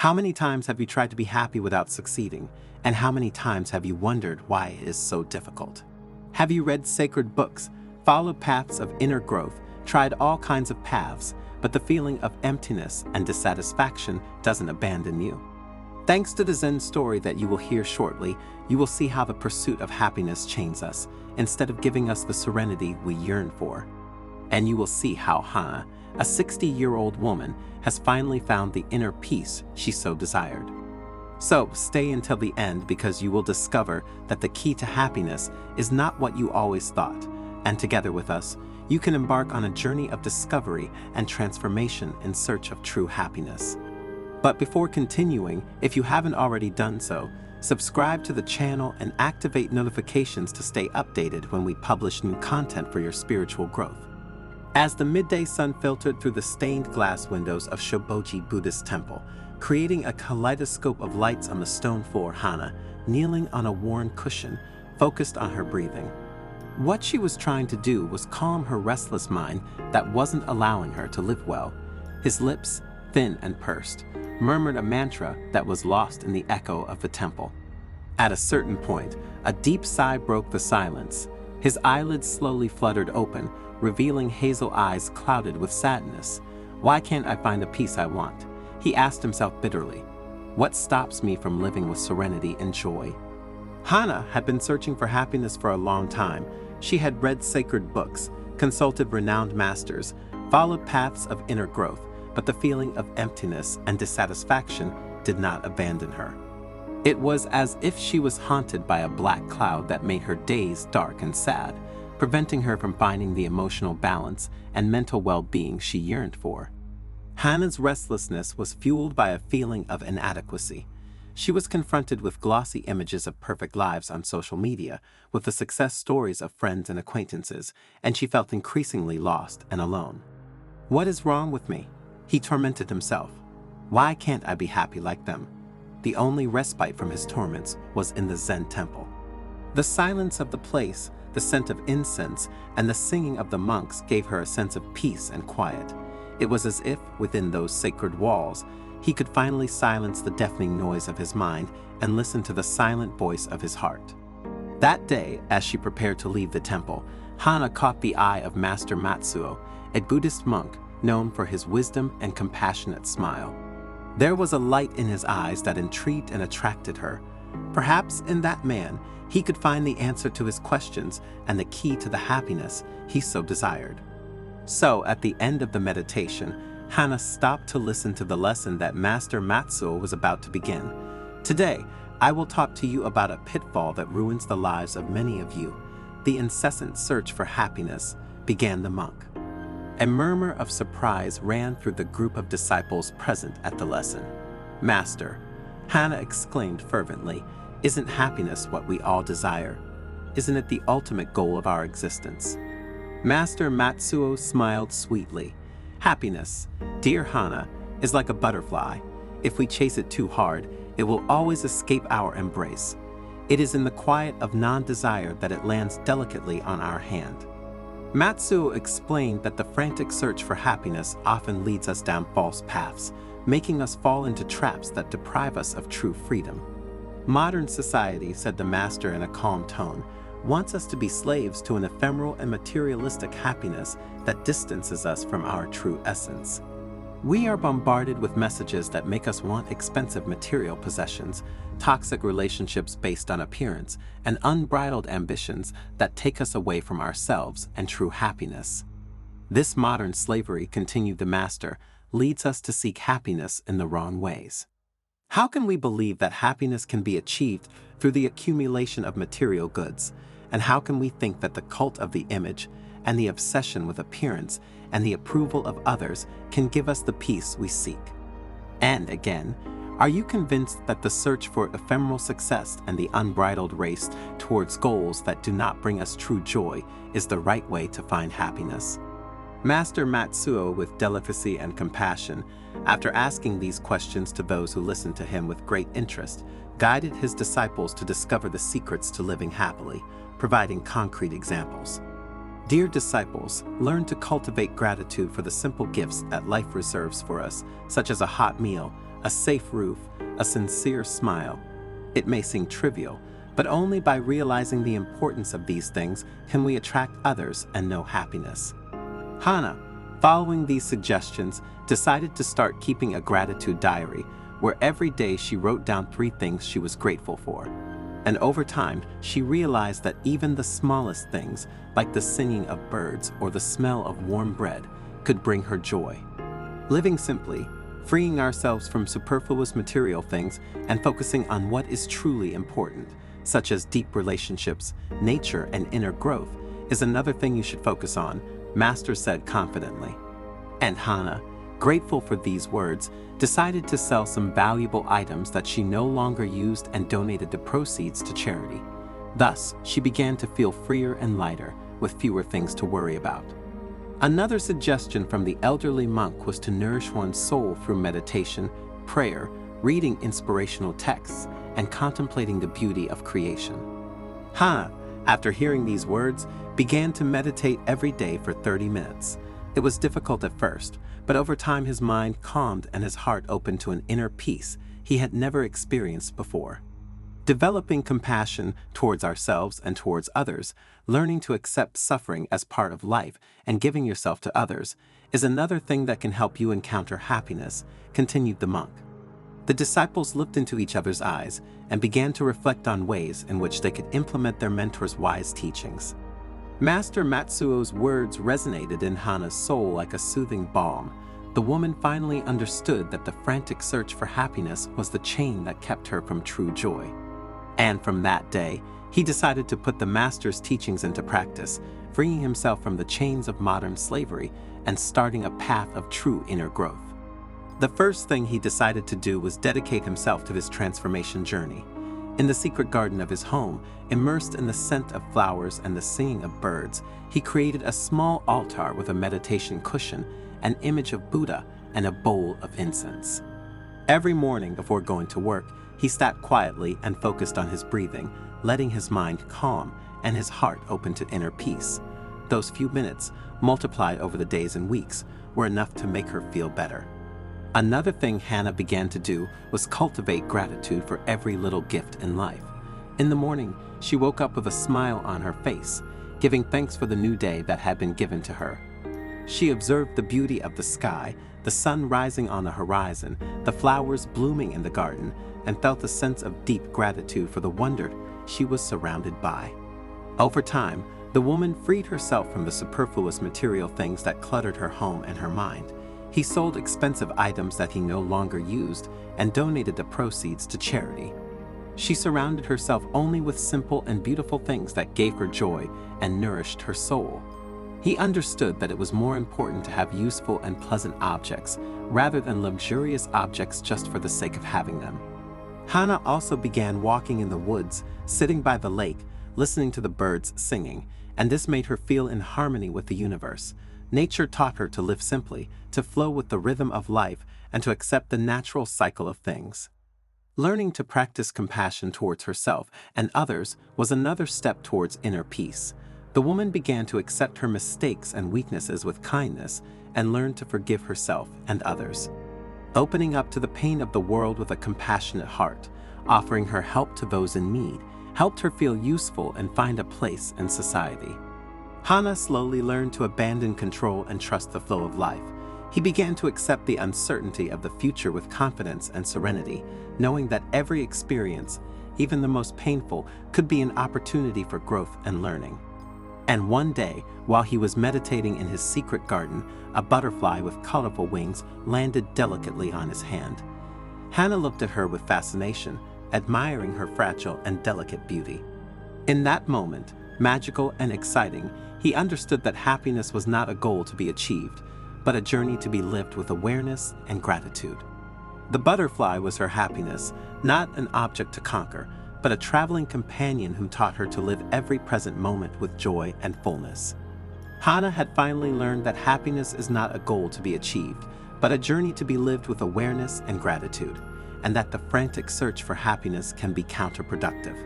How many times have you tried to be happy without succeeding? And how many times have you wondered why it is so difficult? Have you read sacred books, followed paths of inner growth, tried all kinds of paths, but the feeling of emptiness and dissatisfaction doesn't abandon you? Thanks to the Zen story that you will hear shortly, you will see how the pursuit of happiness chains us, instead of giving us the serenity we yearn for. And you will see how Hana, a 60-year-old woman, has finally found the inner peace she so desired. So stay until the end, because you will discover that the key to happiness is not what you always thought, and together with us, you can embark on a journey of discovery and transformation in search of true happiness. But before continuing, if you haven't already done so, subscribe to the channel and activate notifications to stay updated when we publish new content for your spiritual growth. As the midday sun filtered through the stained glass windows of Shoboji Buddhist temple, creating a kaleidoscope of lights on the stone floor, Hana, kneeling on a worn cushion, focused on her breathing. What she was trying to do was calm her restless mind that wasn't allowing her to live well. His lips, thin and pursed, murmured a mantra that was lost in the echo of the temple. At a certain point, a deep sigh broke the silence. His eyelids slowly fluttered open, revealing hazel eyes clouded with sadness. Why can't I find the peace I want? He asked himself bitterly. What stops me from living with serenity and joy? Hana had been searching for happiness for a long time. She had read sacred books, consulted renowned masters, followed paths of inner growth, but the feeling of emptiness and dissatisfaction did not abandon her. It was as if she was haunted by a black cloud that made her days dark and sad, preventing her from finding the emotional balance and mental well-being she yearned for. Hana's restlessness was fueled by a feeling of inadequacy. She was confronted with glossy images of perfect lives on social media, with the success stories of friends and acquaintances, and she felt increasingly lost and alone. What is wrong with me? He tormented himself. Why can't I be happy like them? The only respite from his torments was in the Zen temple. The silence of the place, the scent of incense, and the singing of the monks gave her a sense of peace and quiet. It was as if, within those sacred walls, he could finally silence the deafening noise of his mind and listen to the silent voice of his heart. That day, as she prepared to leave the temple, Hana caught the eye of Master Matsuo, a Buddhist monk known for his wisdom and compassionate smile. There was a light in his eyes that intrigued and attracted her. Perhaps in that man, he could find the answer to his questions and the key to the happiness he so desired. So, at the end of the meditation, Hana stopped to listen to the lesson that Master Matsuo was about to begin. Today, I will talk to you about a pitfall that ruins the lives of many of you. The incessant search for happiness, began the monk. A murmur of surprise ran through the group of disciples present at the lesson. Master, Hana exclaimed fervently, isn't happiness what we all desire? Isn't it the ultimate goal of our existence? Master Matsuo smiled sweetly. Happiness, dear Hana, is like a butterfly. If we chase it too hard, it will always escape our embrace. It is in the quiet of non-desire that it lands delicately on our hand. Matsuo explained that the frantic search for happiness often leads us down false paths, making us fall into traps that deprive us of true freedom. Modern society, said the master in a calm tone, wants us to be slaves to an ephemeral and materialistic happiness that distances us from our true essence. We are bombarded with messages that make us want expensive material possessions, toxic relationships based on appearance, and unbridled ambitions that take us away from ourselves and true happiness. This modern slavery, continued the master, leads us to seek happiness in the wrong ways. How can we believe that happiness can be achieved through the accumulation of material goods? And how can we think that the cult of the image and the obsession with appearance and the approval of others can give us the peace we seek? And again, are you convinced that the search for ephemeral success and the unbridled race towards goals that do not bring us true joy is the right way to find happiness? Master Matsuo, with delicacy and compassion, after asking these questions to those who listened to him with great interest, guided his disciples to discover the secrets to living happily, providing concrete examples. Dear disciples, learn to cultivate gratitude for the simple gifts that life reserves for us, such as a hot meal, a safe roof, a sincere smile. It may seem trivial, but only by realizing the importance of these things can we attract others and know happiness. Hana, following these suggestions, decided to start keeping a gratitude diary where every day she wrote down 3 things she was grateful for. And over time, she realized that even the smallest things, like the singing of birds or the smell of warm bread, could bring her joy. Living simply, freeing ourselves from superfluous material things and focusing on what is truly important, such as deep relationships, nature, and inner growth, is another thing you should focus on, Master said confidently. And Hana, grateful for these words, decided to sell some valuable items that she no longer used and donated the proceeds to charity. Thus, she began to feel freer and lighter, with fewer things to worry about. Another suggestion from the elderly monk was to nourish one's soul through meditation, prayer, reading inspirational texts, and contemplating the beauty of creation. Hana, after hearing these words, began to meditate every day for 30 minutes. It was difficult at first, but over time his mind calmed and his heart opened to an inner peace he had never experienced before. Developing compassion towards ourselves and towards others, learning to accept suffering as part of life, and giving yourself to others is another thing that can help you encounter happiness, continued the monk. The disciples looked into each other's eyes and began to reflect on ways in which they could implement their mentor's wise teachings. Master Matsuo's words resonated in Hana's soul like a soothing balm. The woman finally understood that the frantic search for happiness was the chain that kept her from true joy. And from that day, he decided to put the master's teachings into practice, freeing himself from the chains of modern slavery and starting a path of true inner growth. The first thing he decided to do was dedicate himself to his transformation journey. In the secret garden of his home, immersed in the scent of flowers and the singing of birds, he created a small altar with a meditation cushion, an image of Buddha, and a bowl of incense. Every morning before going to work, he sat quietly and focused on his breathing, letting his mind calm and his heart open to inner peace. Those few minutes, multiplied over the days and weeks, were enough to make her feel better. Another thing Hana began to do was cultivate gratitude for every little gift in life. In the morning, she woke up with a smile on her face, giving thanks for the new day that had been given to her. She observed the beauty of the sky, the sun rising on the horizon, the flowers blooming in the garden, and felt a sense of deep gratitude for the wonder she was surrounded by. Over time, the woman freed herself from the superfluous material things that cluttered her home and her mind. He sold expensive items that he no longer used and donated the proceeds to charity. She surrounded herself only with simple and beautiful things that gave her joy and nourished her soul. He understood that it was more important to have useful and pleasant objects rather than luxurious objects just for the sake of having them. Hana also began walking in the woods, sitting by the lake, listening to the birds singing, and this made her feel in harmony with the universe. Nature taught her to live simply, to flow with the rhythm of life, and to accept the natural cycle of things. Learning to practice compassion towards herself and others was another step towards inner peace. The woman began to accept her mistakes and weaknesses with kindness and learned to forgive herself and others. Opening up to the pain of the world with a compassionate heart, offering her help to those in need, helped her feel useful and find a place in society. Hana slowly learned to abandon control and trust the flow of life. He began to accept the uncertainty of the future with confidence and serenity, knowing that every experience, even the most painful, could be an opportunity for growth and learning. And one day, while he was meditating in his secret garden, a butterfly with colorful wings landed delicately on his hand. Hana looked at her with fascination, admiring her fragile and delicate beauty. In that moment, magical and exciting, he understood that happiness was not a goal to be achieved, but a journey to be lived with awareness and gratitude. The butterfly was her happiness, not an object to conquer, but a traveling companion who taught her to live every present moment with joy and fullness. Hana had finally learned that happiness is not a goal to be achieved, but a journey to be lived with awareness and gratitude, and that the frantic search for happiness can be counterproductive.